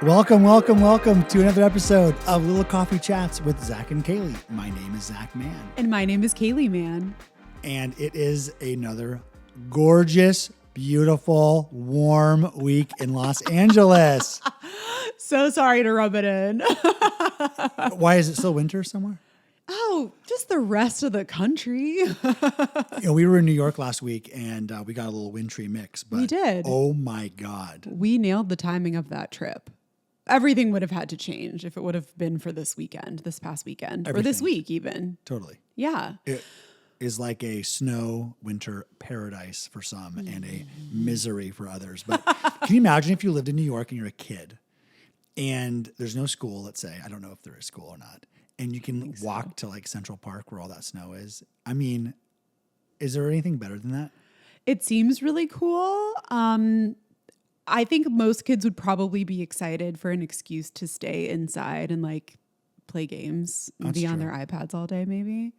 Welcome to another episode of Little Coffee Chats with Zach and Kailey. My name is Zach Mann. And my name is Kailey Mann. And it is another gorgeous, beautiful, warm week in Los Angeles. So sorry to rub it in. Why is it still winter somewhere? Oh, just the rest of the country. We were in New York last week and we got a little wintry mix. But We did. Oh my God. We nailed the timing of that trip. Everything would have had to change if it would have been for this past weekend, or this week even. Totally. Yeah. It is like a snow winter paradise for some and a misery for others. But can you imagine if you lived in New York and you're a kid and there's no school, let's say, I don't know if there is school or not, and you can walk to like Central Park where all that snow is. I mean, is there anything better than that? It seems really cool. I think most kids would probably be excited for an excuse to stay inside and like play games and be on their iPads all day, maybe.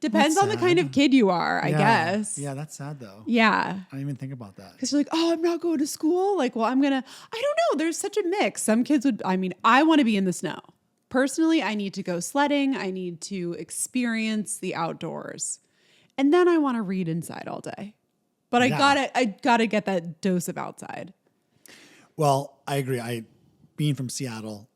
Depends on the kind of kid you are, I guess. Yeah, that's sad though. Yeah. I didn't even think about that. Because you're like, oh, I'm not going to school. Like, well, I don't know. There's such a mix. Some kids I want to be in the snow. Personally, I need to go sledding. I need to experience the outdoors. And then I want to read inside all day. But I gotta get that dose of outside. Well, I agree. Being from Seattle,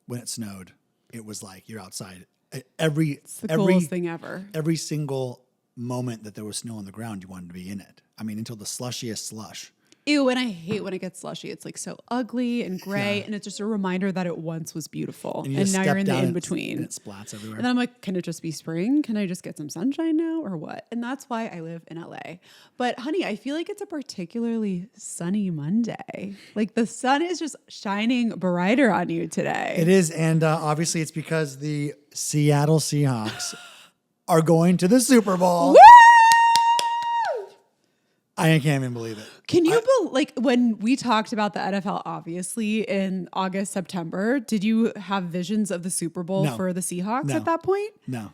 when it snowed, it was like you're outside. It's the coolest thing ever. Every single moment that there was snow on the ground, you wanted to be in it. I mean, until the slushiest slush. Ew, and I hate when it gets slushy. It's like so ugly and gray, and it's just a reminder that it once was beautiful. And now you're in the in-between. And it splats everywhere. And then I'm like, can it just be spring? Can I just get some sunshine now or what? And that's why I live in LA. But honey, I feel like it's a particularly sunny Monday. Like the sun is just shining brighter on you today. It is. And obviously it's because the Seattle Seahawks are going to the Super Bowl. Woo! I can't even believe it. Can you like when we talked about the NFL, obviously in August, September, did you have visions of the Super Bowl for the Seahawks at that point? No.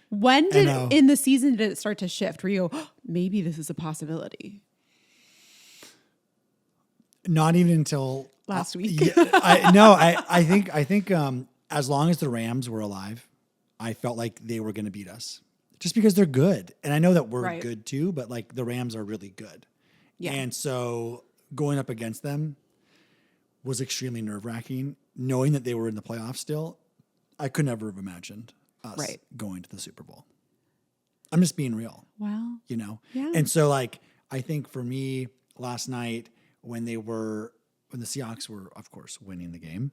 When in the season did it start to shift where you go, oh, maybe this is a possibility? Not even until last week. I think as long as the Rams were alive, I felt like they were going to beat us. Just because they're good. And I know that we're good too, but like the Rams are really good. Yeah. And so going up against them was extremely nerve-wracking. Knowing that they were in the playoffs still, I could never have imagined us going to the Super Bowl. I'm just being real. Wow. You know? Yeah. And so like, I think for me last night when the Seahawks were, of course, winning the game,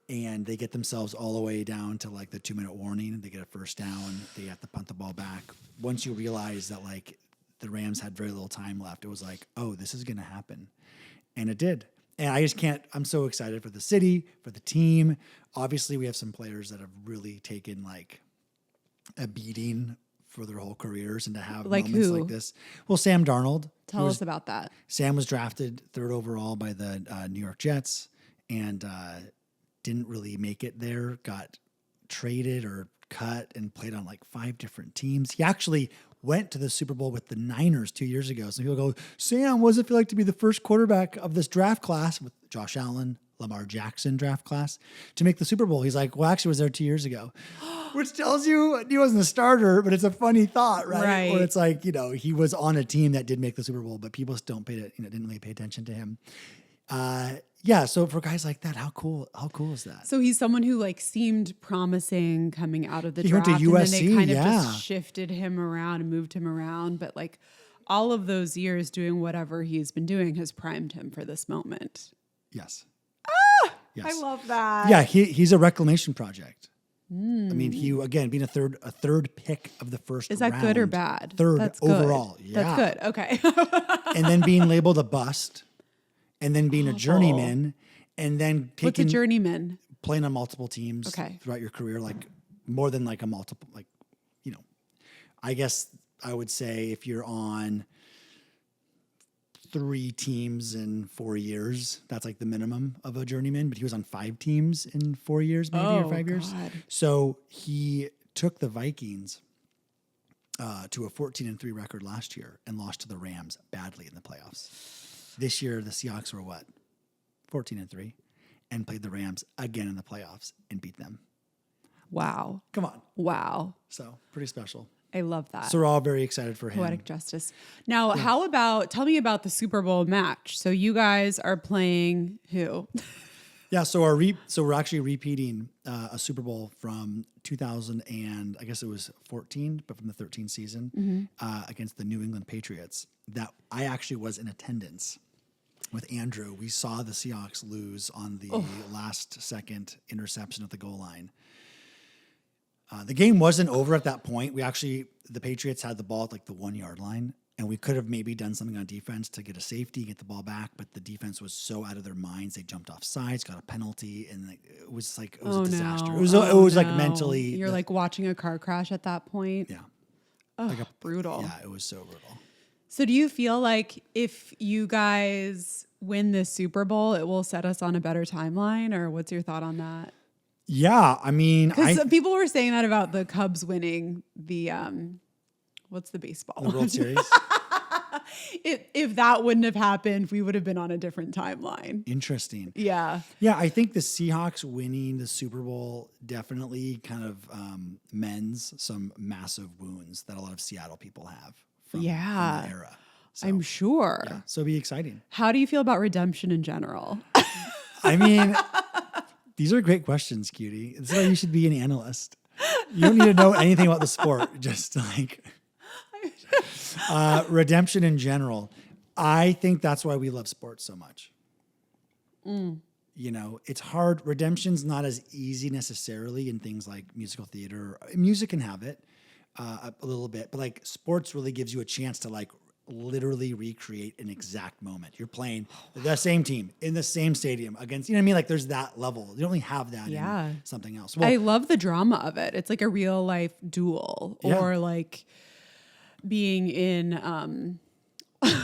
and they get themselves all the way down to like the 2-minute warning. They get a first down. They have to punt the ball back. Once you realize that like the Rams had very little time left, it was like, oh, this is going to happen. And it did. And I just can't, I'm so excited for the city, for the team. Obviously we have some players that have really taken like a beating for their whole careers, and to have moments like this. Well, Sam Darnold. Tell us about that. Sam was drafted 3rd overall by the New York Jets and, didn't really make it there, got traded or cut and played on like 5 different teams. He actually went to the Super Bowl with the Niners 2 years ago. So people go, Sam, what does it feel like to be the first quarterback of this draft class with Josh Allen, Lamar Jackson draft class to make the Super Bowl? He's like, well, actually I was there 2 years ago, which tells you he wasn't a starter, but it's a funny thought, right? Where it's like, he was on a team that did make the Super Bowl, but people just didn't really pay attention to him. Yeah, so for guys like that, how cool is that? So he's someone who like seemed promising coming out of the draft. He went to USC, and then they kind of just shifted him around and moved him around. But like all of those years doing whatever he's been doing has primed him for this moment. Yes. Yes. I love that. Yeah, he's a reclamation project. I mean, he again being a third pick of the first round. Is that good or bad? Third That's overall. Good. Yeah. That's good. Okay. And then being labeled a bust. And then being a journeyman, and then what's a journeyman? Playing on multiple teams throughout your career, like more than like a multiple, like, I guess I would say if you're on 3 teams in 4 years, that's like the minimum of a journeyman. But he was on 5 teams in 4 years, maybe or 5 years. So he took the Vikings to a 14-3 record last year and lost to the Rams badly in the playoffs. This year, the Seahawks were what? 14-3, and played the Rams again in the playoffs and beat them. Wow. Come on. Wow. So pretty special. I love that. So we're all very excited for him. Poetic justice. Now, tell me about the Super Bowl match. So you guys are playing who? Yeah, so we're actually repeating a Super Bowl from 2000 and I guess it was 14, but from the 13 season against the New England Patriots. That I actually was in attendance with Andrew. We saw the Seahawks lose on the last second interception at the goal line. The game wasn't over at that point. The Patriots had the ball at like the 1 yard line. And we could have maybe done something on defense to get a safety, get the ball back, but the defense was so out of their minds. They jumped off sides, got a penalty, and it was a disaster. No. It was like mentally. You're like watching a car crash at that point. Yeah. Brutal. Yeah, it was so brutal. So do you feel like if you guys win this Super Bowl, it will set us on a better timeline, or what's your thought on that? Yeah, I mean, because people were saying that about the Cubs winning the what's the baseball? The World Series. If that wouldn't have happened, we would have been on a different timeline. Interesting. Yeah. Yeah, I think the Seahawks winning the Super Bowl definitely kind of mends some massive wounds that a lot of Seattle people have from that era. So, I'm sure. Yeah, so it'll be exciting. How do you feel about redemption in general? I mean, these are great questions, cutie. This is why you should be an analyst. You don't need to know anything about the sport. Just like redemption in general. I think that's why we love sports so much. You know, it's hard. Redemption's not as easy necessarily in things like musical theater. Music can have it a little bit, but like sports really gives you a chance to like literally recreate an exact moment. You're playing the same team in the same stadium against, you know what I mean? Like there's that level. You don't really have that in something else. Well, I love the drama of it. It's like a real life duel or like being in the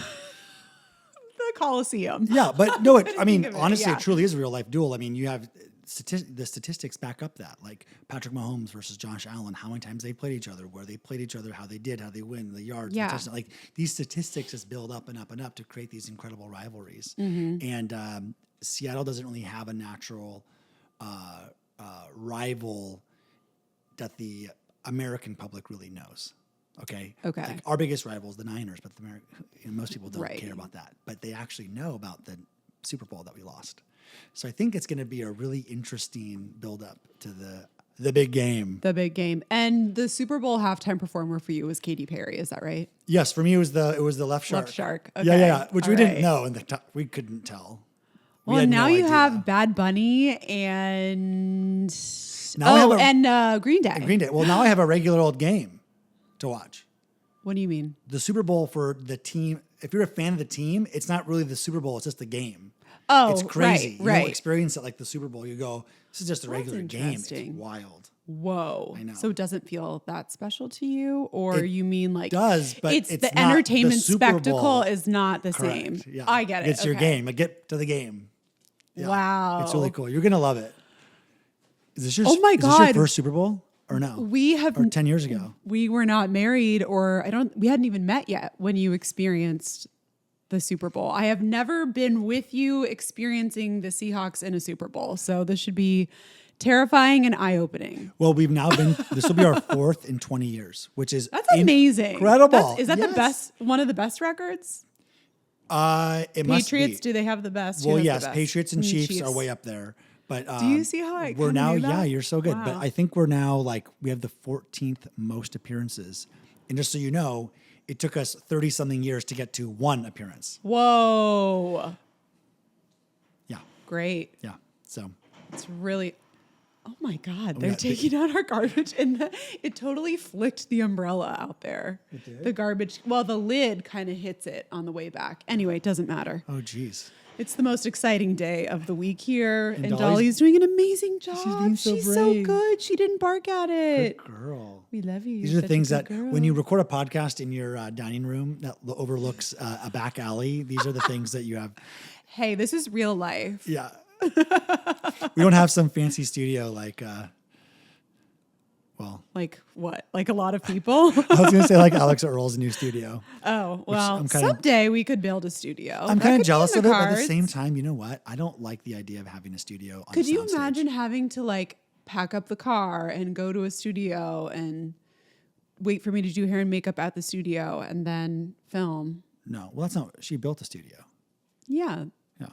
Coliseum. Yeah, but no, I mean, of it, honestly, it truly is a real life duel. I mean, you have the statistics back up that, like Patrick Mahomes versus Josh Allen, how many times they played each other, where they played each other, how they did, how they win, the yards, the touchdowns. Like these statistics just build up and up and up to create these incredible rivalries. And Seattle doesn't really have a natural rival that the American public really knows. Okay. Like our biggest rival is the Niners, but most people don't care about that. But they actually know about the Super Bowl that we lost. So I think it's going to be a really interesting build-up to the big game. The big game. And the Super Bowl halftime performer for you was Katy Perry. Is that right? Yes, for me it was the left shark. Left shark. Okay. Yeah. Which we didn't know, and we couldn't tell. Well, now you have Bad Bunny and Green Day. Green Day. Well, now I have a regular old game to watch. What do you mean? The Super Bowl for the team. If you're a fan of the team, it's not really the Super Bowl. It's just the game. Oh, it's crazy. Right. You don't experience it like the Super Bowl. You go, this is just a regular game. It's wild. Whoa. I know. So it doesn't feel that special to you? Or you mean like... It does, but it's the not entertainment the Super spectacle Bowl. is not the Correct. same. Yeah. I get it. It's your game. Like, get to the game. Yeah. Wow. It's really cool. You're going to love it. Is this your first Super Bowl? Or no? Or 10 years ago? We were not married, or we hadn't even met yet when you experienced the Super Bowl. I have never been with you experiencing the Seahawks in a Super Bowl. So this should be terrifying and eye-opening. Well, we've now been, this will be our fourth in 20 years, which is That's amazing. Incredible. Is that the best, one of the best records? It must be. Patriots, do they have the best? Well, yes, Patriots and Chiefs are way up there. But do you see how we're now? Yeah, you're so good. Wow. But I think we're now we have the 14th most appearances. And just so you know, it took us 30 something years to get to one appearance. Whoa. Yeah. Great. Yeah. So it's really. Oh my God! They're taking out our garbage, and it totally flicked the umbrella out there. It did? The garbage. Well, the lid kind of hits it on the way back. Anyway, it doesn't matter. Oh, geez. It's the most exciting day of the week here, and Dolly's doing an amazing job. She's being so She's brave. so good. She didn't bark at it. Good girl. We love you. These are the things that when you record a podcast in your dining room that overlooks a back alley, these are the things that you have. Hey, this is real life. Yeah. We don't have some fancy studio like Well, Like what? Like a lot of people? I was going to say like Alex Earl's new studio. Oh, well, I'm kinda- someday we could build a studio. I'm That kind could of be jealous in of it, but at the cards. same time, you know what? I don't like the idea of having a studio on Could a you soundstage. imagine having to like pack up the car and go to a studio and wait for me to do hair and makeup at the studio and then film? No. Well, that's not, she built a studio. Yeah, Yeah.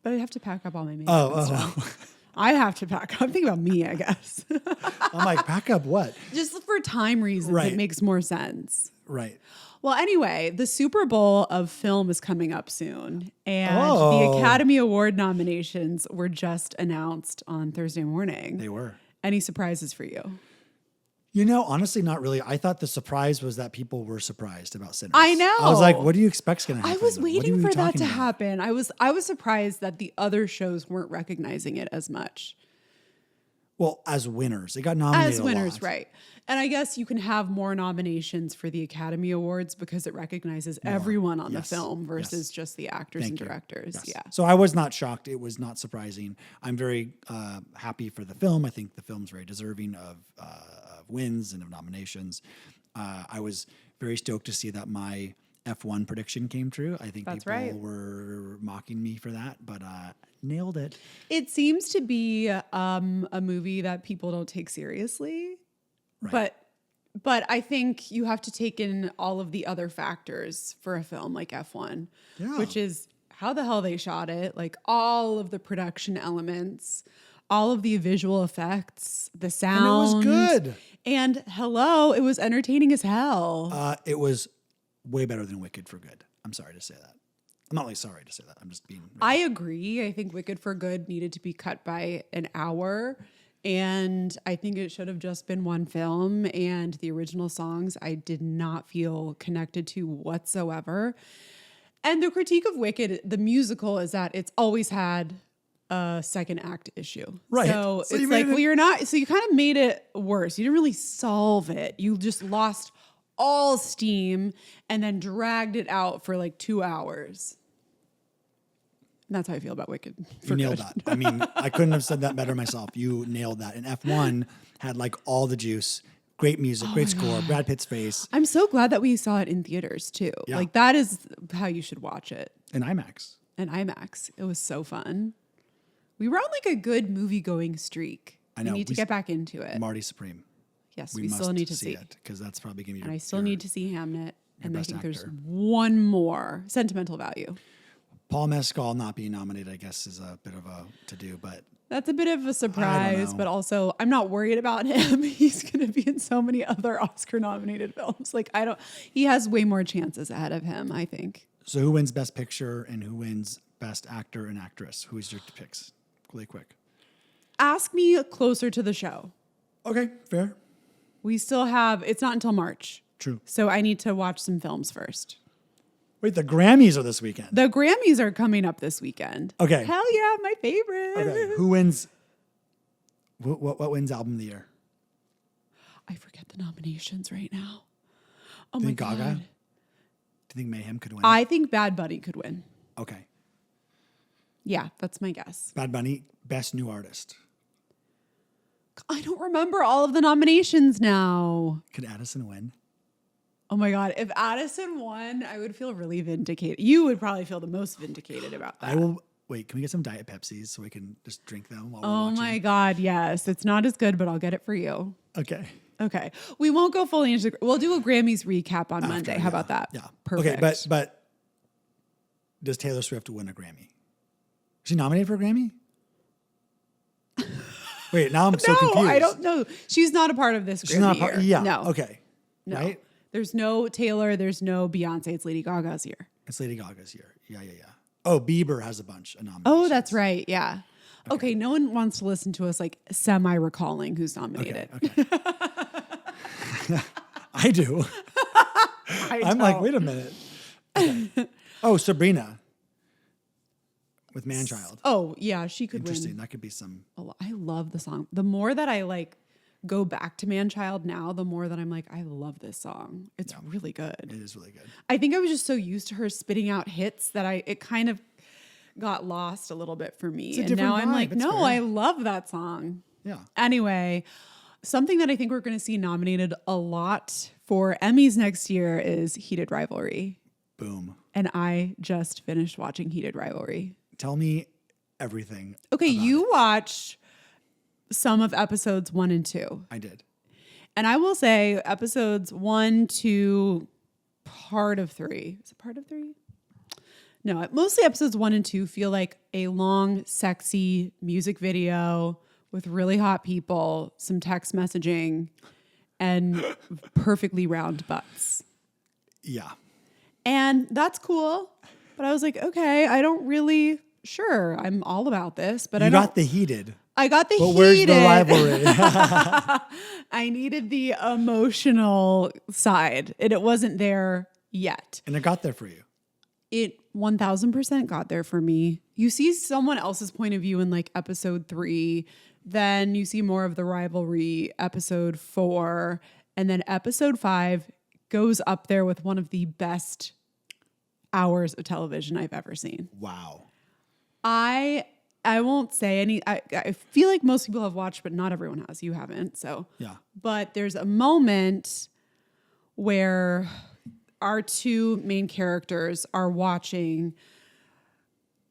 but I'd have to pack up all my makeup and stuff. I have to pack up. I'm thinking about me, I guess. I'm like, pack up what? Just for time reasons, Right. it makes more sense. Right. Well, anyway, the Super Bowl of film is coming up soon. And Oh. the Academy Award nominations were just announced on Thursday morning. They were. Any surprises for you? You know, honestly, not really. I thought the surprise was that people were surprised about Sinners. I know. I was like, what do you expect's going to I happen? was What are waiting you for that talking to about? happen. I was surprised that the other shows weren't recognizing it as much. Well, as winners. They got nominated As a winners, lot. right. And I guess you can have more nominations for the Academy Awards because it recognizes everyone on Yes. the film versus Yes. just the actors Thank and you. directors. Yes. Yeah. So I was not shocked. It was not surprising. I'm very happy for the film. I think the film's very deserving of wins and of nominations. I was very stoked to see that my F1 prediction came true. I think That's people right. were mocking me for that, but nailed it. It seems to be a movie that people don't take seriously, Right. but I think you have to take in all of the other factors for a film like F1, Yeah. which is how the hell they shot it, like all of the production elements, all of the visual effects, the And it sound. was good. And hello, it was entertaining as hell. It was way better than Wicked for Good. I'm sorry to say that. I'm not really sorry to say that. I'm just being. I agree. I think Wicked for Good needed to be cut by an hour. And I think it should have just been one film. And the original songs I did not feel connected to whatsoever. And the critique of Wicked, the musical, is that it's always had a second act issue. Right. So, So you it's made like, it- well, you're not, so you kind of made it worse. You didn't really solve it. You just lost all steam and then dragged it out for like 2 hours. And that's how I feel about Wicked. You nailed that. I mean, I couldn't have said that better myself. You nailed that. And F1 had like all the juice. Great music, great score, Brad Pitt's face, I'm so glad that we saw it in theaters too. Yeah. Like that is how you should watch it. and IMAX. And IMAX. It was so fun. We were on like a good movie going streak. I know. We need to We- get back into it. Marty Supreme. Yes, We we must still need to see see it because that's probably going to be. And I still need to see Hamnet. And I best think there's actor. one more. Sentimental Value. Paul Mescal not being nominated, I guess, is a bit of a to do, but That's a bit of a surprise, know. but also I'm not worried about him. He's going to be in so many other Oscar nominated films. Like he has way more chances ahead of him, I think. so who wins Best Picture and who wins Best Actor and Actress? Who is your picks? Really quick. Ask me closer to the show. Okay, fair. We still have, it's not until March. True. So I need to watch some films first. Wait, the Grammys are this weekend. The Grammys are coming up this weekend. Okay. Hell yeah, my favorite. Okay, who wins? What wins Album of the Year? I forget the nominations right now. Oh Do my you think Gaga? God. Do you think Mayhem could win? I think Bad Bunny could win. Okay, Yeah, that's my guess. Bad Bunny, Best New Artist. I don't remember all of the nominations now. Could Addison win? Oh my God. If Addison won, I would feel really vindicated. You would probably feel the most vindicated about that. I will. Wait, can we get some Diet Pepsis so we can just drink them while we're Oh watching? my God. Yes. It's not as good, but I'll get it for you. Okay. Okay. We won't go fully into we'll do a Grammys recap on Monday. How about that? Yeah. Perfect. Okay, but does Taylor Swift win a Grammy? Is she nominated for a Grammy? Wait, now I'm so no, confused. I don't know. She's not a part of this She's Grammy not a part. year. Yeah. No. Okay. No. Right. There's no Taylor. There's no Beyonce. It's Lady Gaga's year. It's Lady Gaga's year. Yeah. Oh, Bieber has a bunch of nominations. Oh, that's right. Yeah. Okay. No one wants to listen to us like semi-recalling who's nominated. Okay. I do. I'm like, wait a minute. Okay. Oh, Sabrina with Man-Child. Oh, yeah. She could Interesting. win. That could be some. I love the song. The more that I like go back to Man-Child now, the more that I'm like, I love this song. It's really good. It is really good. I think I was just so used to her spitting out hits that it kind of got lost a little bit for me. It's a And different now I'm vibe. like, It's no, fair. I love that song. Yeah. Anyway, Something that I think we're going to see nominated a lot for Emmys next year is Heated Rivalry. Boom. And I just finished watching Heated Rivalry. Tell me everything. Okay, about you it. watched some of episodes 1 and 2. I did. And I will say episodes 1 to part of 3. Is it part of 3? No, mostly episodes 1 and 2 feel like a long, sexy music video with really hot people, some text messaging, and perfectly round butts. Yeah. And that's cool. But I was like, okay, I don't really, sure, I'm all about this. But You I don't. got the heated. I got the But heated. where's the rivalry? I needed the emotional side, and it wasn't there yet. And it got there for you. It 1000% got there for me. You see someone else's point of view in like episode 3, then you see more of the rivalry episode 4, and then episode 5 goes up there with one of the best hours of television I've ever seen. Wow. I won't say any. I feel like most people have watched, but not everyone has. You haven't, so Yeah. But there's a moment where our two main characters are watching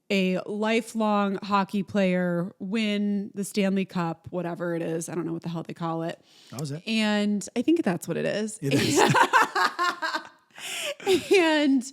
a lifelong hockey player win the Stanley Cup, whatever it is. I don't know what the hell they call it. That was it. And I think that's what it is. It is. And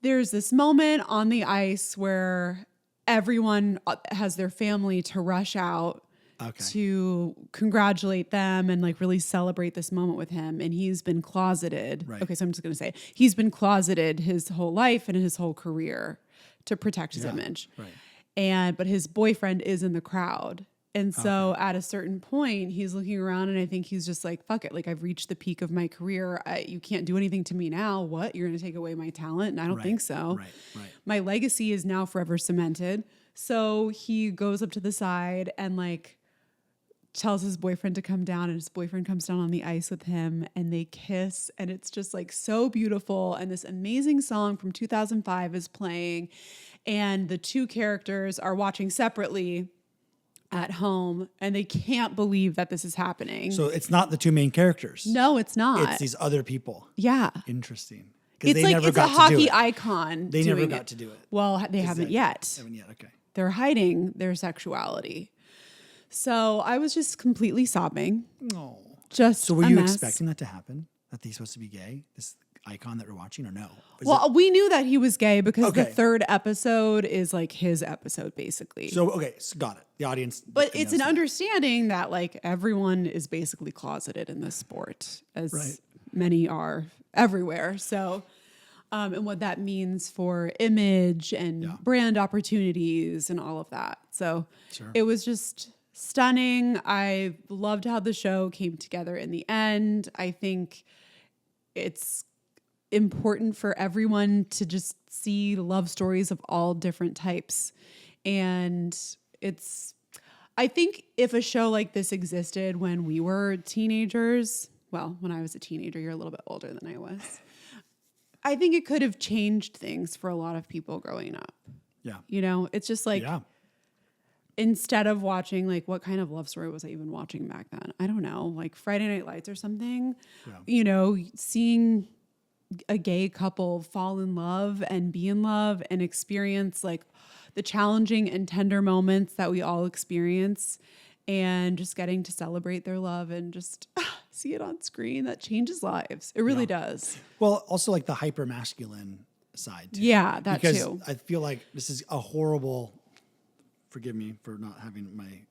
there's this moment on the ice where everyone has their family to rush out Okay. to congratulate them and like really celebrate this moment with him. And he's been closeted. Right. Okay, so I'm just going to say he's been closeted his whole life and his whole career to protect his image. Right. But his boyfriend is in the crowd. And so at a certain point, he's looking around and I think he's just like, fuck it. Like I've reached the peak of my career. You can't do anything to me now. What? You're going to take away my talent? And I don't think so. Right. My legacy is now forever cemented. So he goes up to the side and like tells his boyfriend to come down, and his boyfriend comes down on the ice with him and they kiss, and it's just like so beautiful. And this amazing song from 2005 is playing, and the two characters are watching separately at home and they can't believe that this is happening. So it's not the two main characters. No, it's not. It's these other people. Yeah. Interesting. It's like it's a hockey icon. They never doing got it. to do it. Well, they haven't yet. Haven't yet. Okay. They're hiding their sexuality. So I was just completely sobbing. No. Just So were a you mess. expecting that to happen? That he's supposed to be gay? This icon that we're watching, or no? Well, we knew that he was gay because the Okay. third episode is like his episode, basically. So got it. The audience. But it's knows an that. understanding that like everyone is basically closeted in this sport, as Right. many are everywhere. So, and what that means for image and brand opportunities and all of that. So it was just stunning. I loved how the show came together in the end. I think it's important for everyone to just see love stories of all different types. And I think if a show like this existed when we were teenagers, well, when I was a teenager, you're a little bit older than I was. I think it could have changed things for a lot of people growing up. Yeah. You know, it's just like, instead of watching, like, what kind of love story was I even watching back then? I don't know, like Friday Night Lights or something. Yeah. You know, seeing a gay couple fall in love and be in love and experience like the challenging and tender moments that we all experience, and just getting to celebrate their love and just see it on screen, that changes lives. It really does. Well, also like the hyper masculine side too. Yeah, that because too. I feel like this is a horrible, forgive me for not having my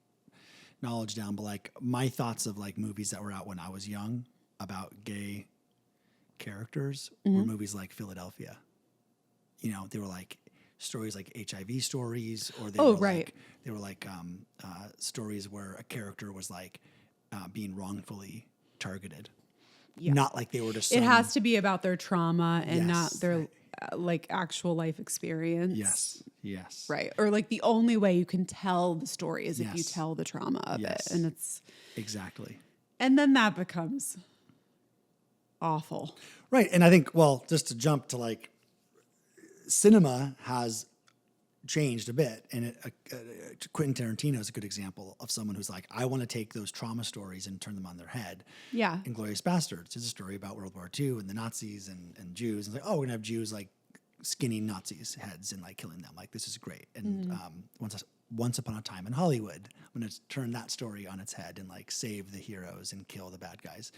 knowledge down, but like my thoughts of like movies that were out when I was young about gay characters were movies like Philadelphia. You know, they were like stories like HIV stories, or they were like stories where a character was like being wrongfully targeted. Yeah. Not like they were just. It has to be about their trauma and not Yes. their like actual life experience. Yes. Right. Or like the only way you can tell the story is if you Yes. tell the trauma of it. Yes. And it's Exactly. and then that becomes awful. Right. And I think, well, just to jump to like cinema has changed a bit. And Quentin Tarantino is a good example of someone who's like, I want to take those trauma stories and turn them on their head. Yeah. Inglourious Bastards is a story about World War II and the Nazis and Jews. And it's like, oh, we're gonna have Jews like skinning Nazis' heads and like killing them. Like, this is great. And once upon a time in Hollywood, I'm gonna turn that story on its head and like save the heroes and kill the bad guys.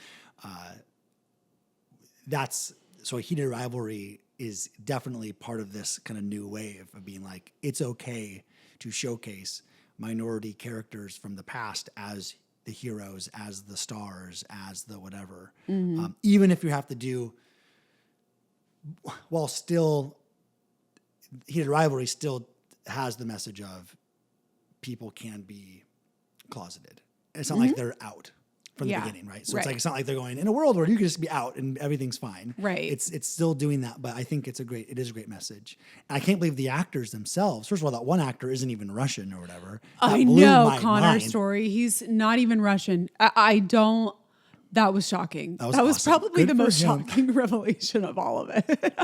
So Heated Rivalry is definitely part of this kind of new wave of being like, it's okay to showcase minority characters from the past as the heroes, as the stars, as the whatever. Even if you have to do, while still, Heated Rivalry still has the message of people can be closeted. It's not like they're out from the beginning, right? So it's not like they're going in a world where you can just be out and everything's fine. Right. It's still doing that, but I think it is a great message. And I can't believe the actors themselves. First of all, that one actor isn't even Russian or whatever. I know Connor's story. He's not even Russian. I don't. That was shocking. That was awesome. Probably the most shocking revelation of all of it.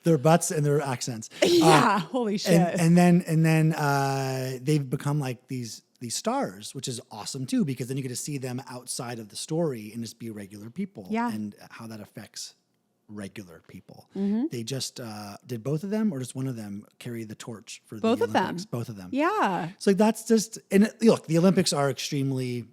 Their butts and their accents. Yeah, holy shit. And then they've become like these stars, which is awesome too, because then you get to see them outside of the story and just be regular people. Yeah. And how that affects regular people. They just did both of them or just one of them carry the torch for both the of Olympics? them. Both of them. Yeah. So like that's just, and look, the Olympics are extremely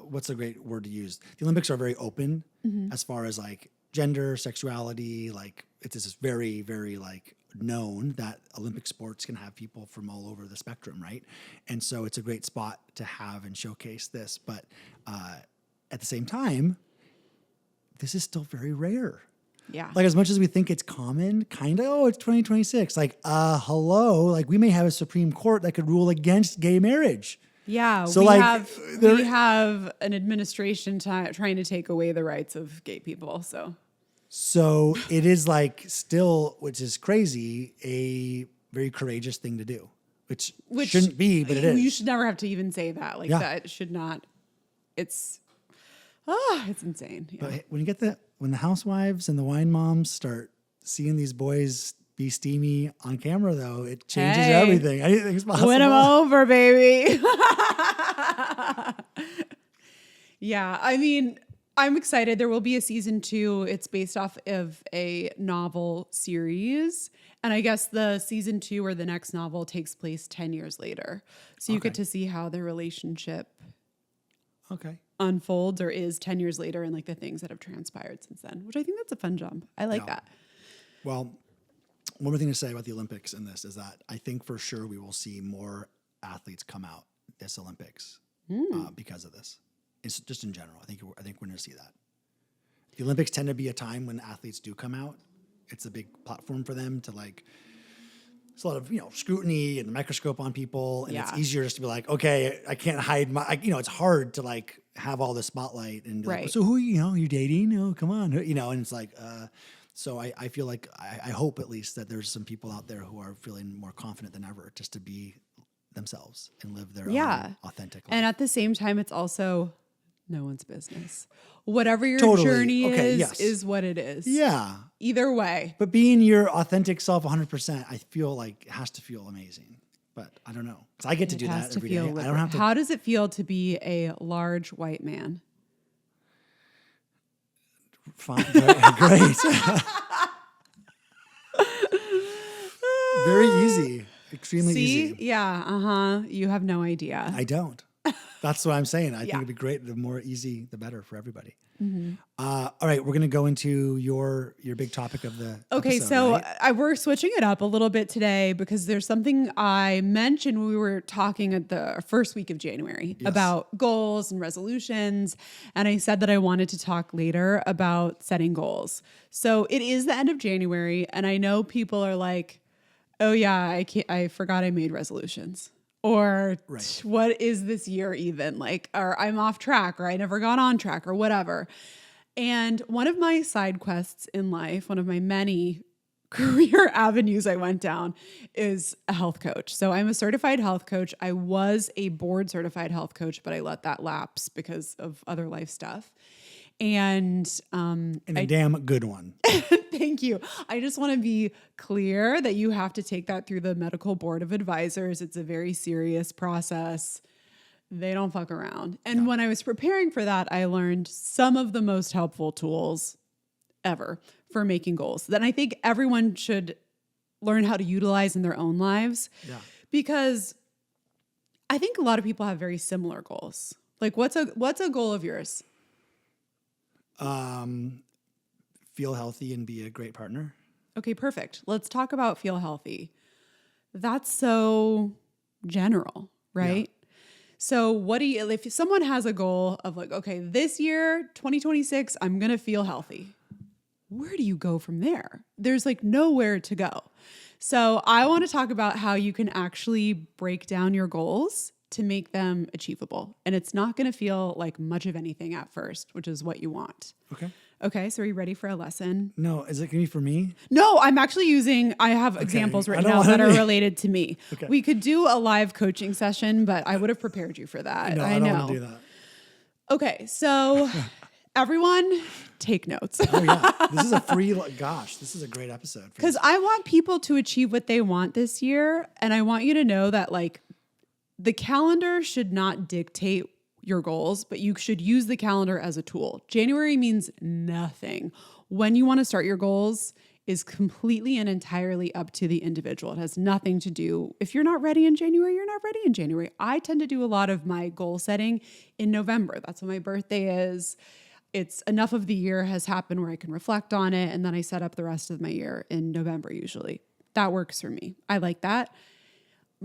what's a great word to use? The Olympics are very open as far as like gender, sexuality, like it's just very, very like known that Olympic sports can have people from all over the spectrum, right? And so it's a great spot to have and showcase this. But at the same time, this is still very rare. Yeah. Like as much as we think it's common, kind of, oh, it's 2026. Like, hello, like we may have a Supreme Court that could rule against gay marriage. Yeah, so we like, have an administration trying to take away the rights of gay people. So it is like still, which is crazy, a very courageous thing to do, which shouldn't be, but it is. You should never have to even say that. Like that should not. It's insane. Yeah. But when the housewives and the wine moms start seeing these boys be steamy on camera, though, it changes everything. Anything's possible. Win them over, baby. Yeah, I mean, I'm excited. There will be a season 2. It's based off of a novel series. And I guess the season 2 or the next novel takes place 10 years later. So you get to see how their relationship unfolds or is 10 years later and like the things that have transpired since then, which I think that's a fun jump. I like that. Well, one more thing to say about the Olympics in this is that I think for sure we will see more athletes come out this Olympics because of this. It's just in general. I think we're going to see that. The Olympics tend to be a time when athletes do come out. It's a big platform for them to like. It's a lot of scrutiny and the microscope on people, and it's easier just to be like, okay, I can't hide my. It's hard to like have all the spotlight and be like, so who you dating? Oh, come on, and it's like. So I feel like I hope at least that there's some people out there who are feeling more confident than ever just to be themselves and live their own authentic life. And at the same time, it's also no one's business. Whatever your journey is what it is. Yeah. Either way. But being your authentic self 100%, I feel like has to feel amazing. But I don't know. Because I get to do that every day. I don't have to. How does it feel to be a large white man? Fine, great. Very easy. Extremely easy. Yeah, You have no idea. I don't. That's what I'm saying. I think it'd be great. The more easy, the better for everybody. All right, we're going to go into your big topic of the episode, so right? We're switching it up a little bit today because there's something I mentioned when we were talking at the first week of January about goals and resolutions, and I said that I wanted to talk later about setting goals. So it is the end of January, and I know people are like, "Oh yeah, I forgot I made resolutions." Or what is this year even? Like, or I'm off track, or I never got on track, or whatever. And one of my side quests in life, one of my many career avenues I went down, is a health coach. So I'm a certified health coach. I was a board certified health coach, but I let that lapse because of other life stuff. And a damn good one. Thank you. I just want to be clear that you have to take that through the medical board of advisors. It's a very serious process. They don't fuck around. And when I was preparing for that, I learned some of the most helpful tools ever for making goals that I think everyone should learn how to utilize in their own lives. Yeah. Because I think a lot of people have very similar goals. Like what's a goal of yours? Feel healthy and be a great partner. Okay, perfect. Let's talk about feel healthy. That's so general, right? Yeah. So if someone has a goal of like, okay, this year, 2026, I'm going to feel healthy. Where do you go from there? There's like nowhere to go. So I want to talk about how you can actually break down your goals to make them achievable. And it's not going to feel like much of anything at first, which is what you want. Okay, so are you ready for a lesson? No, is it going to be for me? No, I have examples right now that are related to me. Okay. We could do a live coaching session, but I would have prepared you for that. No, I don't want to do that. Okay, so everyone take notes. Oh yeah, this is this is a great episode. Because I want people to achieve what they want this year. And I want you to know that like the calendar should not dictate your goals, but you should use the calendar as a tool. January means nothing. When you want to start your goals is completely and entirely up to the individual. It has nothing to do, if you're not ready in January, you're not ready in January. I tend to do a lot of my goal setting in November. That's when my birthday is. It's enough of the year has happened where I can reflect on it. And then I set up the rest of my year in November usually. That works for me. I like that.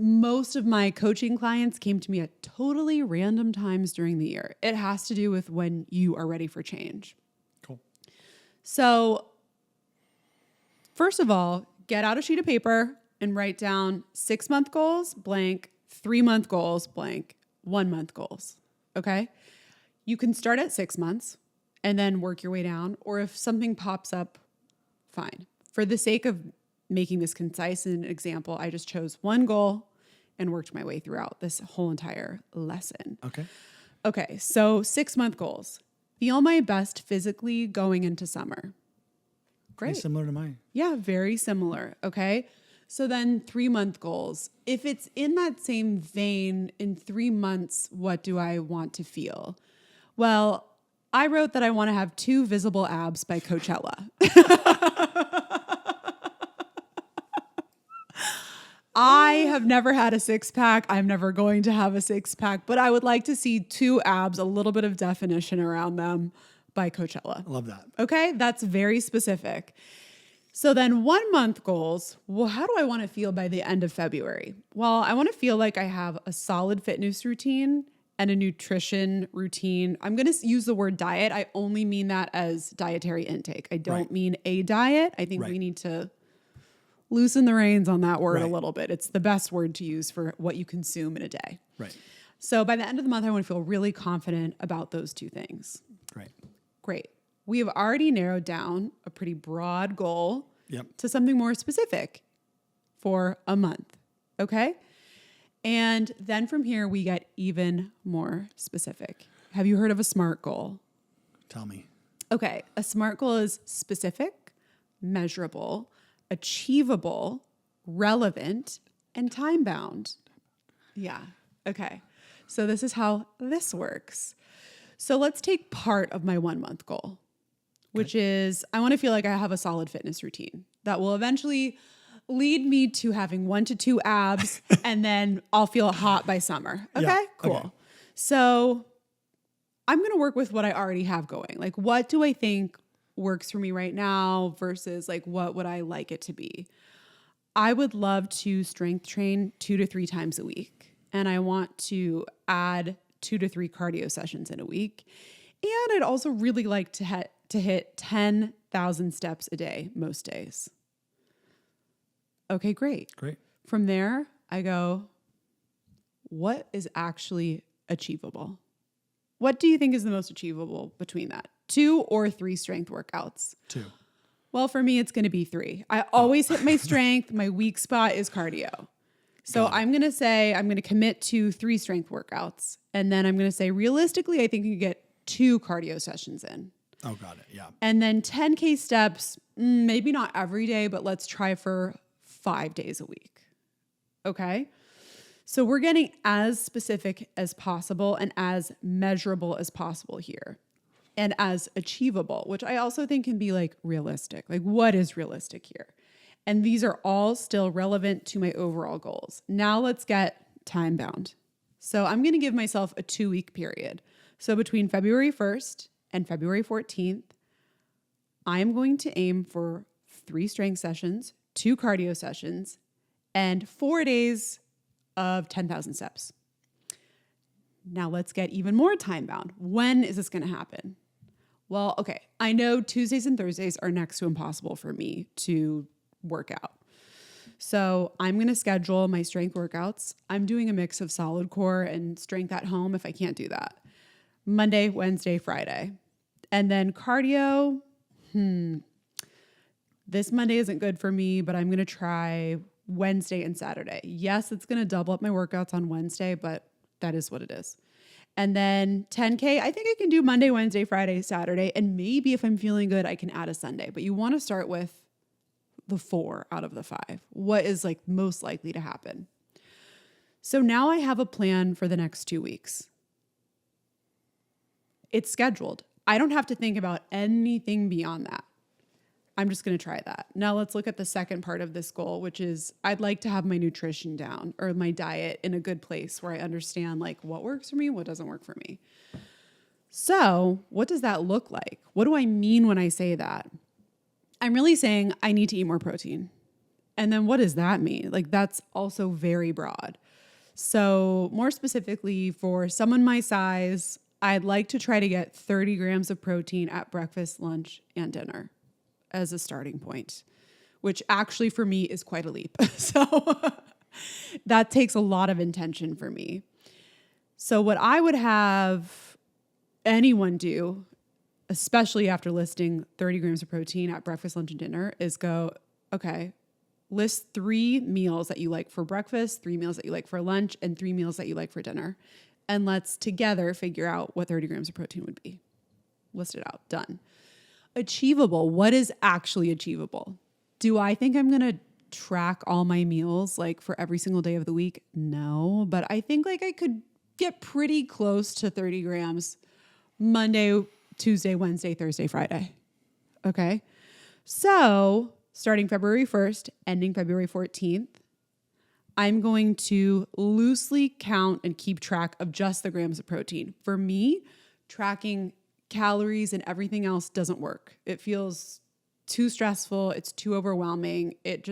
Most of my coaching clients came to me at totally random times during the year. It has to do with when you are ready for change. Cool. So first of all, get out a sheet of paper and write down 6-month goals, blank, 3-month goals, blank, 1-month goals. Okay. You can start at 6 months and then work your way down. Or if something pops up, fine. For the sake of making this concise and an example, I just chose one goal and worked my way throughout this whole entire lesson. Okay, so 6-month goals. Feel my best physically going into summer. Great. Very similar to mine. Yeah, very similar. Okay. So then 3-month goals. If it's in that same vein, in 3 months, what do I want to feel? Well, I wrote that I want to have 2 visible abs by Coachella. I have never had a 6-pack. I'm never going to have a 6-pack, but I would like to see 2 abs, a little bit of definition around them by Coachella. I love that. Okay, that's very specific. So then 1-month goals. Well, how do I want to feel by the end of February? Well, I want to feel like I have a solid fitness routine and a nutrition routine. I'm going to use the word diet. I only mean that as dietary intake. I don't mean a diet. I think we need to loosen the reins on that word a little bit. It's the best word to use for what you consume in a day. Right. So by the end of the month, I want to feel really confident about those 2 things. Great. We have already narrowed down a pretty broad goal to something more specific for a month. Okay. And then from here, we get even more specific. Have you heard of a SMART goal? Tell me. Okay. A SMART goal is specific, measurable, achievable, relevant, and time-bound. Yeah. Okay. So this is how this works. So let's take part of my 1-month goal, which is I want to feel like I have a solid fitness routine that will eventually lead me to having 1 to 2 abs, and then I'll feel hot by summer. Okay, cool. Okay. So I'm going to work with what I already have going. Like, what do I think works for me right now versus like what would I like it to be? I would love to strength train 2 to 3 times a week. And I want to add 2 to 3 cardio sessions in a week. And I'd also really like to hit 10,000 steps a day most days. Okay, great. From there, I go, what is actually achievable? What do you think is the most achievable between that? 2 or 3 strength workouts? 2. Well, for me, it's going to be 3. I always hit my strength. My weak spot is cardio. So I'm going to say I'm going to commit to 3 strength workouts. And then I'm going to say realistically, I think you get 2 cardio sessions in. Oh, got it. Yeah. And then 10K steps, maybe not every day, but let's try for 5 days a week. Okay. So we're getting as specific as possible and as measurable as possible here and as achievable, which I also think can be like realistic. Like, what is realistic here? And these are all still relevant to my overall goals. Now let's get time bound. So I'm going to give myself a 2-week period. So between February 1st and February 14th, I'm going to aim for 3 strength sessions, 2 cardio sessions, and 4 days of 10,000 steps. Now let's get even more time bound. When is this going to happen? Well, okay, I know Tuesdays and Thursdays are next to impossible for me to work out. So I'm going to schedule my strength workouts. I'm doing a mix of solid core and strength at home if I can't do that. Monday, Wednesday, Friday. And then cardio, this Monday isn't good for me, but I'm going to try Wednesday and Saturday. Yes, it's going to double up my workouts on Wednesday, but that is what it is. And then 10K, I think I can do Monday, Wednesday, Friday, Saturday. And maybe if I'm feeling good, I can add a Sunday. But you want to start with the 4 out of the 5. What is like most likely to happen? So now I have a plan for the next 2 weeks. It's scheduled. I don't have to think about anything beyond that. I'm just going to try that. Now let's look at the second part of this goal, which is I'd like to have my nutrition down or my diet in a good place where I understand like what works for me, what doesn't work for me. So what does that look like? What do I mean when I say that? I'm really saying I need to eat more protein. And then what does that mean? Like that's also very broad. So more specifically for someone my size, I'd like to try to get 30 grams of protein at breakfast, lunch, and dinner as a starting point, which actually for me is quite a leap. So that takes a lot of intention for me. So what I would have anyone do, especially after listing 30 grams of protein at breakfast, lunch, and dinner, is go, okay, list 3 meals that you like for breakfast, 3 meals that you like for lunch, and 3 meals that you like for dinner. And let's together figure out what 30 grams of protein would be. List it out. Done. Achievable. What is actually achievable? Do I think I'm going to track all my meals like for every single day of the week? No, but I think like I could get pretty close to 30 grams Monday, Tuesday, Wednesday, Thursday, Friday. Okay. So starting February 1st, ending February 14th, I'm going to loosely count and keep track of just the grams of protein. For me, tracking calories and everything else doesn't work. It feels too stressful. It's too overwhelming. It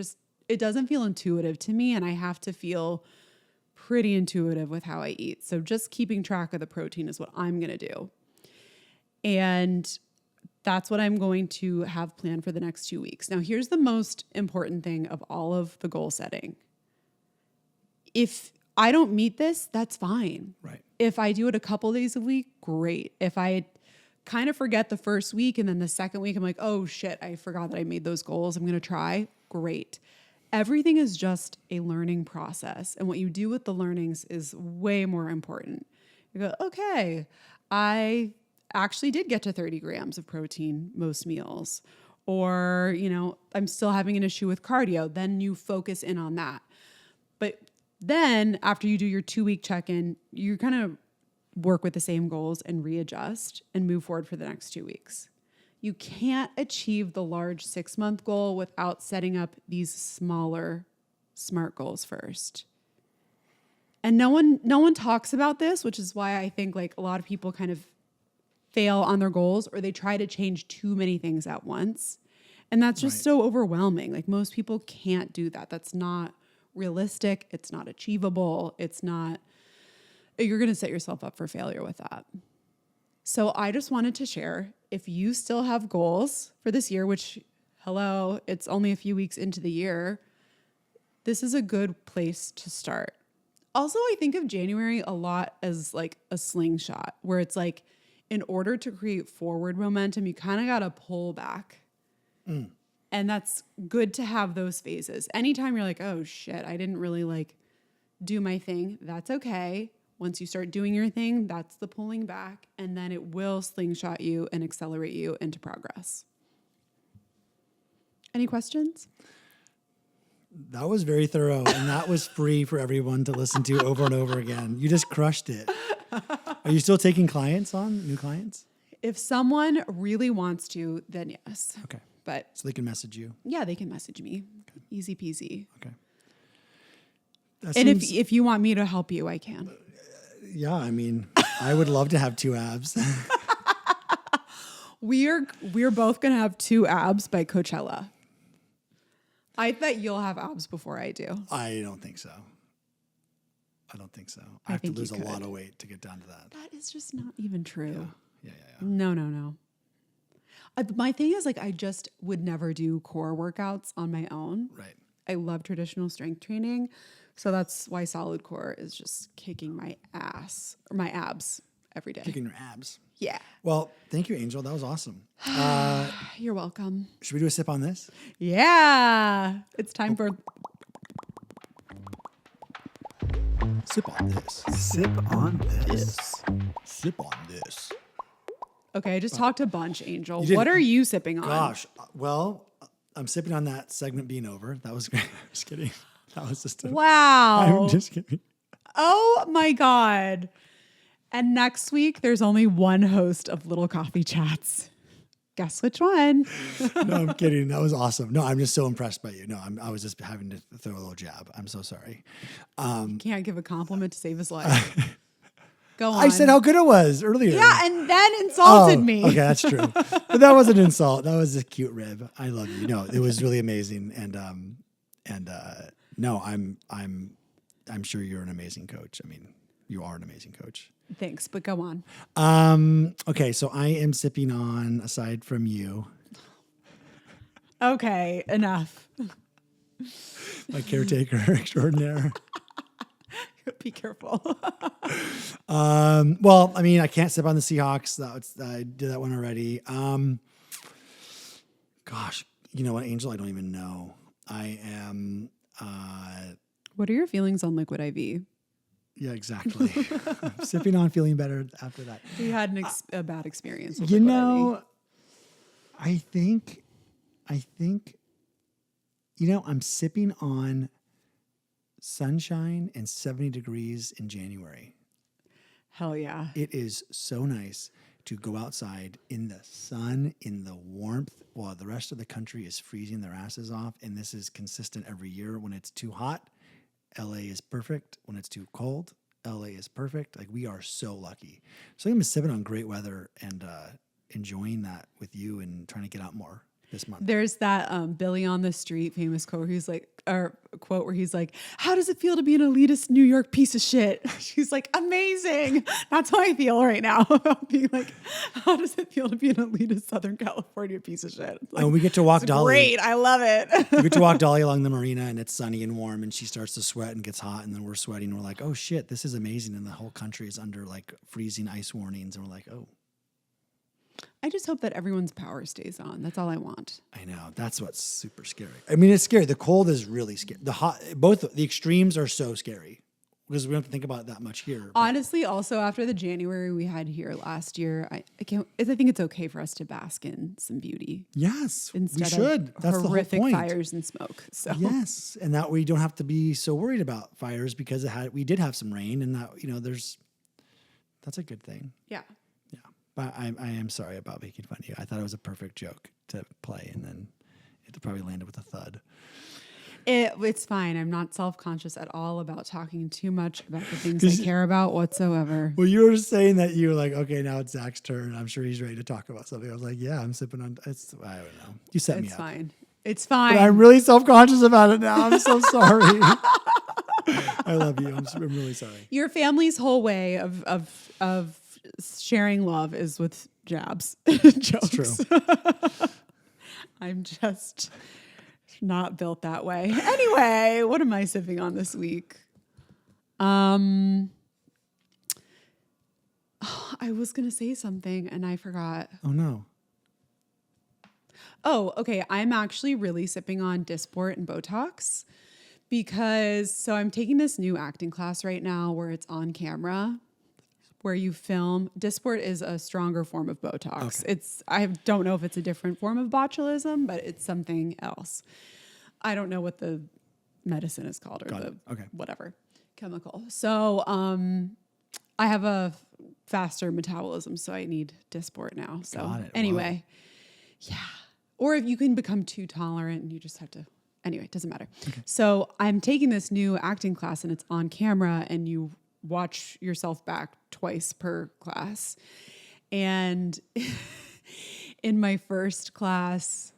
doesn't feel intuitive to me, and I have to feel pretty intuitive with how I eat. So just keeping track of the protein is what I'm going to do. And that's what I'm going to have planned for the next 2 weeks. Now, here's the most important thing of all of the goal setting. If I don't meet this, that's fine. Right. If I do it a couple days a week, great. If I kind of forget the first week and then the second week, I'm like, oh shit, I forgot that I made those goals. I'm going to try. Great. Everything is just a learning process. And what you do with the learnings is way more important. You go, okay, I actually did get to 30 grams of protein most meals. Or, I'm still having an issue with cardio. Then you focus in on that. But then after you do your 2-week check-in, you kind of work with the same goals and readjust and move forward for the next 2 weeks. You can't achieve the large 6-month goal without setting up these smaller SMART goals first. And no one talks about this, which is why I think like a lot of people kind of fail on their goals or they try to change too many things at once. And that's just so overwhelming. Like most people can't do that. That's not realistic. It's not achievable. You're going to set yourself up for failure with that. So I just wanted to share, if you still have goals for this year, which, hello, it's only a few weeks into the year, this is a good place to start. Also, I think of January a lot as like a slingshot, where it's like, in order to create forward momentum, you kind of got to pull back. And that's good to have those phases. Anytime you're like, oh shit, I didn't really like do my thing, that's okay. Once you start doing your thing, that's the pulling back, and then it will slingshot you and accelerate you into progress. Any questions? That was very thorough, and that was free for everyone to listen to over and over again. You just crushed it. Are you still taking clients on, new clients? If someone really wants to, then yes. Okay. But So they can message you. yeah, they can message me. Okay. Easy peasy. Okay. And if you want me to help you, I can. Yeah, I mean, I would love to have 2 abs. We're both gonna have 2 abs by Coachella. I bet you'll have abs before I do. I don't think so. I have to lose a lot of weight to get down to that. That is just not even true. Yeah. No. My thing is, like, I just would never do core workouts on my own. Right. I love traditional strength training. So that's why solid core is just kicking my ass or my abs every day. Kicking your abs. Yeah. Well, thank you, Angel. That was awesome. You're welcome. Should we do a sip on this? Yeah. It's time for Sip on this. Sip on this. Sip on this. Okay, I just talked a bunch, Angel. You did. What are you sipping on? Gosh. Well, I'm sipping on that segment being over. That was great. I'm just kidding. That was just Wow. I'm just kidding. Oh my God. And next week, there's only one host of Little Coffee Chats. Guess which one? No, I'm kidding. That was awesome. No, I'm just so impressed by you. No, I was just having to throw a little jab. I'm so sorry. Can't give a compliment to save his life. Go on. I said how good it was earlier. Yeah, and then insulted me. Okay, that's true. But that wasn't an insult. That was a cute rib. I love you. No, it was really amazing. And no, I'm sure you're an amazing coach. I mean, you are an amazing coach. Thanks, but go on. Okay, so I am sipping on, aside from you, Okay, enough. my caretaker extraordinaire. Be careful. Well, I mean, I can't sip on the Seahawks. I did that one already. Gosh, you know what, Angel? I don't even know. I am. What are your feelings on Liquid IV? Yeah, exactly. Sipping on, feeling better after that. We had a bad experience with You Liquid know, IV. I think, I'm sipping on sunshine and 70 degrees in January. Hell yeah. It is so nice to go outside in the sun, in the warmth, while the rest of the country is freezing their asses off. And this is consistent every year. When it's too hot, LA is perfect. When it's too cold, LA is perfect. Like, we are so lucky. So I'm sipping on great weather and enjoying that with you and trying to get out more this month. There's that Billy on the Street famous quote. Quote where he's like, "How does it feel to be an elitist New York piece of shit?" She's like, "Amazing." That's how I feel right now. Being like, how does it feel to be an elitist Southern California piece of shit? Like, and we get to walk Dolly. Great, I love it. We get to walk Dolly along the marina, and it's sunny and warm, and she starts to sweat and gets hot, and then we're sweating. And we're like, "Oh shit, this is amazing!" And the whole country is under like freezing ice warnings, and we're like, "Oh." I just hope that everyone's power stays on. That's all I want. I know. That's what's super scary. I mean, it's scary. The cold is really scary. Both the extremes are so scary because we don't have to think about it that much here. Honestly, also after the January we had here last year, I think it's okay for us to bask in some beauty. Yes, instead we should. Of That's horrific the whole point. Fires and smoke. So yes, and that we don't have to be so worried about fires because we did have some rain, and that that's a good thing. Yeah. But I am sorry about making fun of you. I thought it was a perfect joke to play, and then it probably landed with a thud. It's fine. I'm not self-conscious at all about talking too much about the things I care about whatsoever. Well, you were saying that you were like, okay, now it's Zach's turn. I'm sure he's ready to talk about something. I was like, yeah, I'm sipping on. I don't know. You set me up. It's fine. It's fine. But I'm really self-conscious about it now. I'm so sorry. I love you. I'm really sorry. Your family's whole way of sharing love is with jabs. Jokes. It's true. I'm just not built that way. Anyway, what am I sipping on this week? I was going to say something and I forgot. Oh, no. Oh, okay. I'm actually really sipping on Dysport and Botox Because I'm taking this new acting class right now where it's on camera, where you film. Dysport is a stronger form of Botox. Okay. I don't know if it's a different form of botulism, but it's something else. I don't know what the medicine is called or whatever chemical. So I have a faster metabolism, so I need Dysport now. So anyway, yeah. Or if you can become too tolerant and you just have to. Anyway, it doesn't matter. Okay. So I'm taking this new acting class and it's on camera and you watch yourself back twice per class. And in my first class,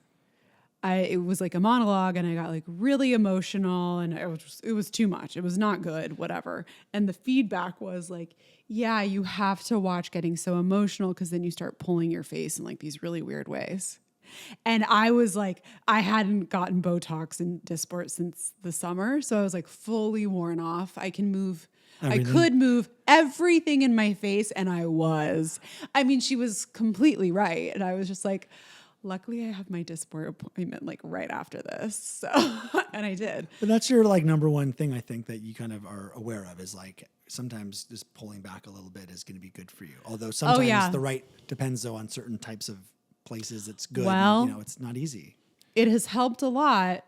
it was like a monologue and I got like really emotional and it was too much. It was not good, whatever. And the feedback was like, yeah, you have to watch getting so emotional because then you start pulling your face in like these really weird ways. And I was like, I hadn't gotten Botox and Dysport since the summer. So I was like fully worn off. I could move everything in my face. And I was. I mean, she was completely right. And I was just like, luckily I have my Dysport appointment like right after this. So, and I did. But that's your like number one thing I think that you kind of are aware of is like sometimes just pulling back a little bit is going to be good for you. Although sometimes the right depends though on certain types of places it's good. Well, and, it's not easy. It has helped a lot,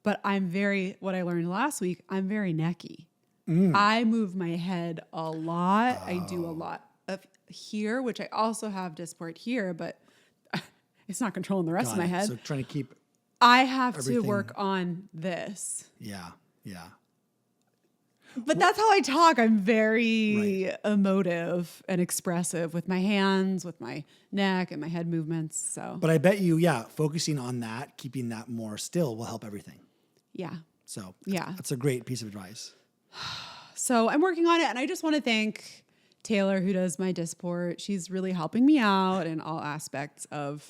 but what I learned last week, I'm very necky. I move my head a lot. I do a lot of here, which I also have Dysport here, but it's not controlling the rest of my head. So trying to keep I have to work on this. Yeah. But that's how I talk. I'm very emotive and expressive with my hands, with my neck and my head movements. So, but I bet you, focusing on that, keeping that more still will help everything. Yeah. So that's a great piece of advice. So I'm working on it. And I just want to thank Taylor, who does my Dysport. She's really helping me out in all aspects of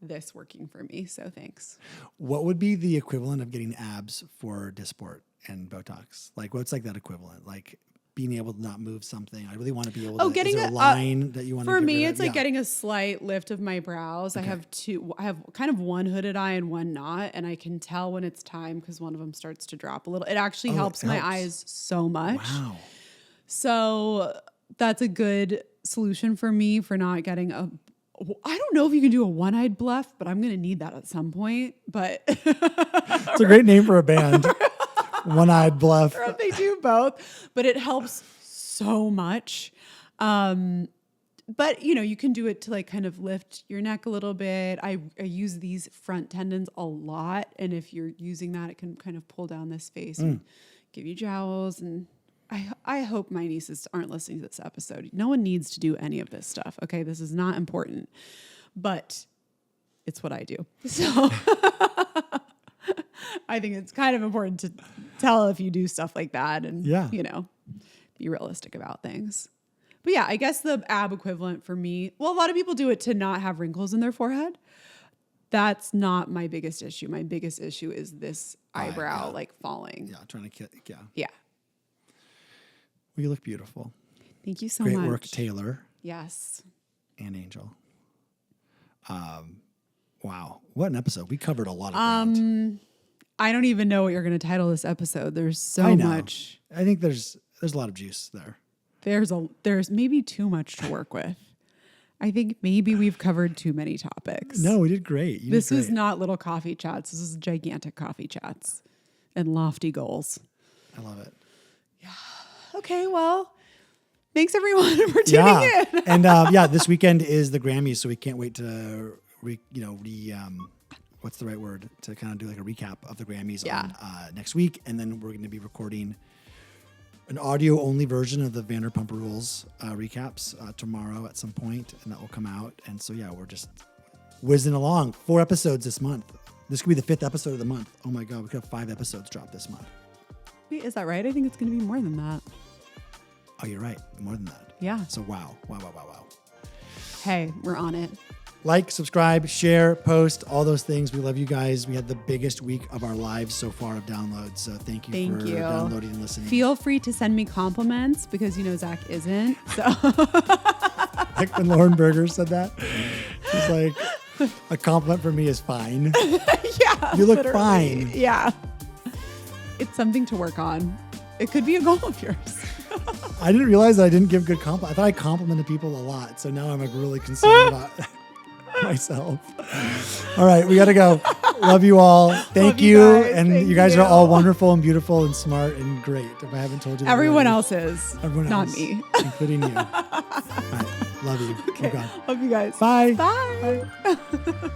this working for me. So thanks. What would be the equivalent of getting abs for Dysport and Botox? Like what's like that equivalent? Like being able to not move something. I really want to be able to. Getting is there a line that you want to for me, it's like getting a slight lift of my brows. Okay. I have kind of one hooded eye and one not, and I can tell when it's time because one of them starts to drop a little. It actually helps my eyes so much. Wow. So that's a good solution for me for not getting I don't know if you can do a one-eyed bluff, but I'm going to need that at some point. But it's a great name for a band. One-eyed bluff. Or if they do both, but it helps so much. But you can do it to like kind of lift your neck a little bit. I use these front tendons a lot. And if you're using that, it can kind of pull down this face and give you jowls. And I hope my nieces aren't listening to this episode. No one needs to do any of this stuff. Okay. This is not important, but it's what I do. So I think it's kind of important to tell if you do stuff like that and, be realistic about things. But yeah, I guess the ab equivalent for me, well, a lot of people do it to not have wrinkles in their forehead. That's not my biggest issue. My biggest issue is this eyebrow like falling. Yeah, trying to get, Yeah. Well, you look beautiful. Thank you so much. Great work, Taylor. Yes. And Angel. Wow. What an episode. We covered a lot of ground. I don't even know what you're going to title this episode. There's so much. I think there's a lot of juice there. There's maybe too much to work with. I think maybe we've covered too many topics. No, we did great. This is not little coffee chats. This is gigantic coffee chats and lofty goals. I love it. Yeah. Okay, well, thanks everyone for tuning in. And this weekend is the Grammys, so we can't wait to what's the right word? To kind of do like a recap of the Grammys on next week, and then we're going to be recording an audio only version of the Vanderpump Rules recaps tomorrow at some point, and that will come out. And so we're just whizzing along. 4 episodes this month. This could be the 5th episode of the month. Oh my God, we could have 5 episodes drop this month. Wait, is that right? I think it's going to be more than that. Oh, you're right. More than that. Yeah. So wow. Hey, we're on it. Like, subscribe, share, post, all those things. We love you guys. We had the biggest week of our lives so far of downloads. So thank you for downloading and listening. Feel free to send me compliments because Zach isn't. So like when Lauren Berger said that. She's like, a compliment for me is fine. Yeah. You look fine. Yeah. it's something to work on. It could be a goal of yours. I didn't realize that I didn't give good compliments. I thought I complimented people a lot. So now I'm like really concerned about myself. All right, we got to go. Love you all. Thank you. Guys. And Thank you guys you. are all wonderful and beautiful and smart and great. If I haven't told you that Everyone already. else is. Everyone not else, me. including you. All right, love you. Okay. Oh, God. Love you guys. Bye. Bye.